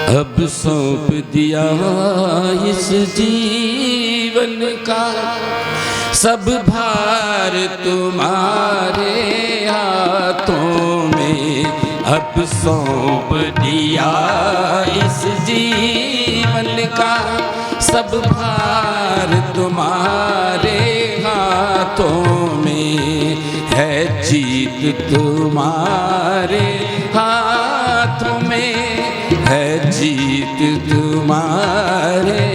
अब सौंप दिया इस जीवन का सब भार तुम्हारे हाथों में। अब सौंप दिया इस जीवन का सब भार तुम्हारे हाथों में। है जीत तुम्हारे हाथों में, है जीत तुम्हारे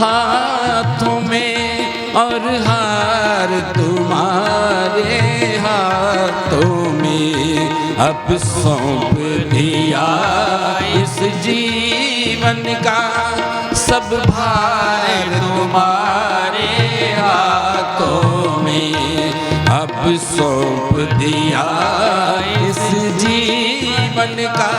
हाथों में, और हार तुम्हारे हाथों में। अब सौंप दिया इस जीवन का सब भार तुम्हारे हाथों में। अब सौंप दिया इस जीवन का।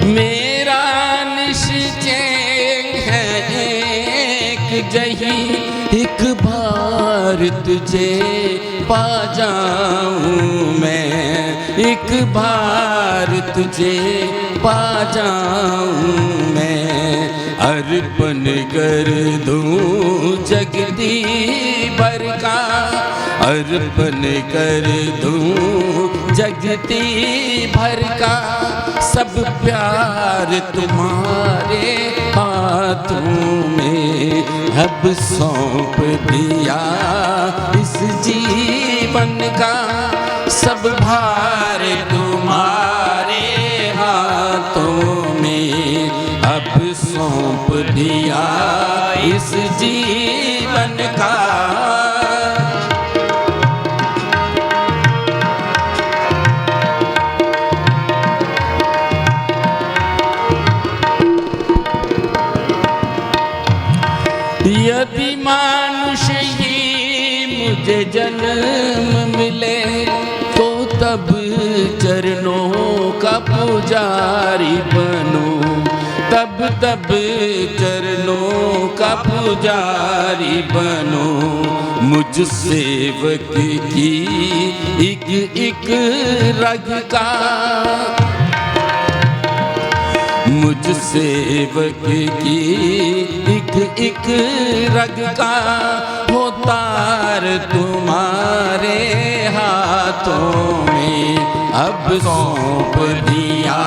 मेरा निश्चय है एक जही एक बार तुझे पा जाऊं मैं, एक बार तुझे पा जाऊं मैं। अर्पण कर दूं जगती भर का, अर्पण कर दूं जगती भर का सब प्यार तुम्हारे हाथों में। अब सौंप दिया इस जीवन का सब भार तुम्हारे हाथों में। अब सौंप दिया इस जीवन का। यदि मानुष ही मुझे जन्म मिले तो तब चरणों का पुजारी बनूं, तब चरणों का पुजारी बनूं। मुझ सेवक की एक एक रग का, मुझ सेवक की एक एक रग का हो तार तुम्हारे हाथों में। अब सौंप दिया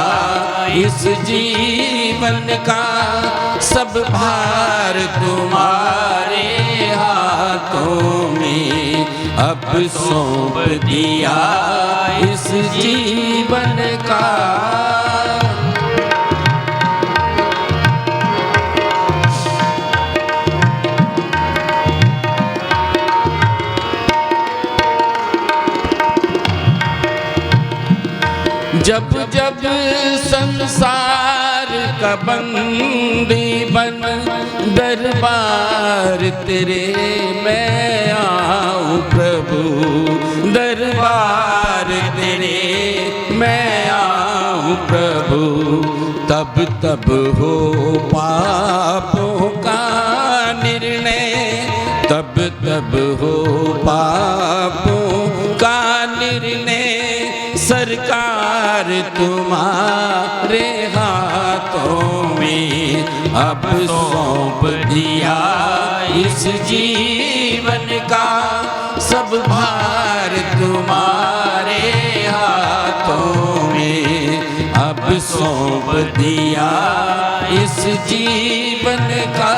इस जीवन का सब भार तुम्हारे हाथों में। अब सौंप दिया इस जीवन का। जब जब संसार का बंदी बन दरबार तेरे मैं आऊं प्रभु, दरबार तेरे मैं आऊं प्रभु। तब हो पापों का निर्णय, तब हो पापों का निर्णय। सरकार तुम्हारे हाथों में। अब सौंप दिया इस जीवन का सब भार तुम्हारे हाथों में। अब सौंप दिया इस जीवन का।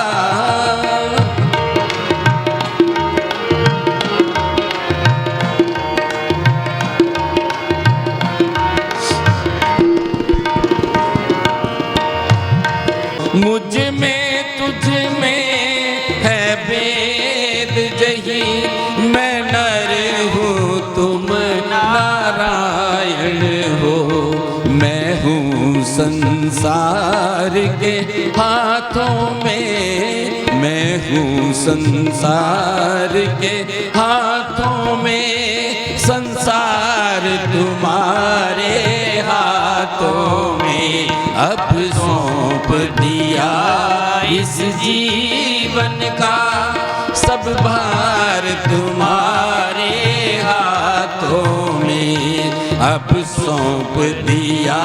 मुझ में तुझ में है भेद जही, मैं नर हूँ तुम नारायण हो। मैं हूँ संसार के हाथों में, मैं हूँ संसार के हाथों में। संसार तुम्हारे हाथों में। अब सौंप दिया इस जीवन का, सब भार तुम्हारे हाथों में अब सौंप दिया।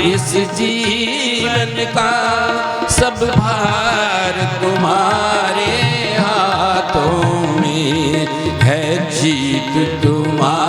इस जीवन का सब भार तुम्हारे हाथों में है, जीत तुम्हारी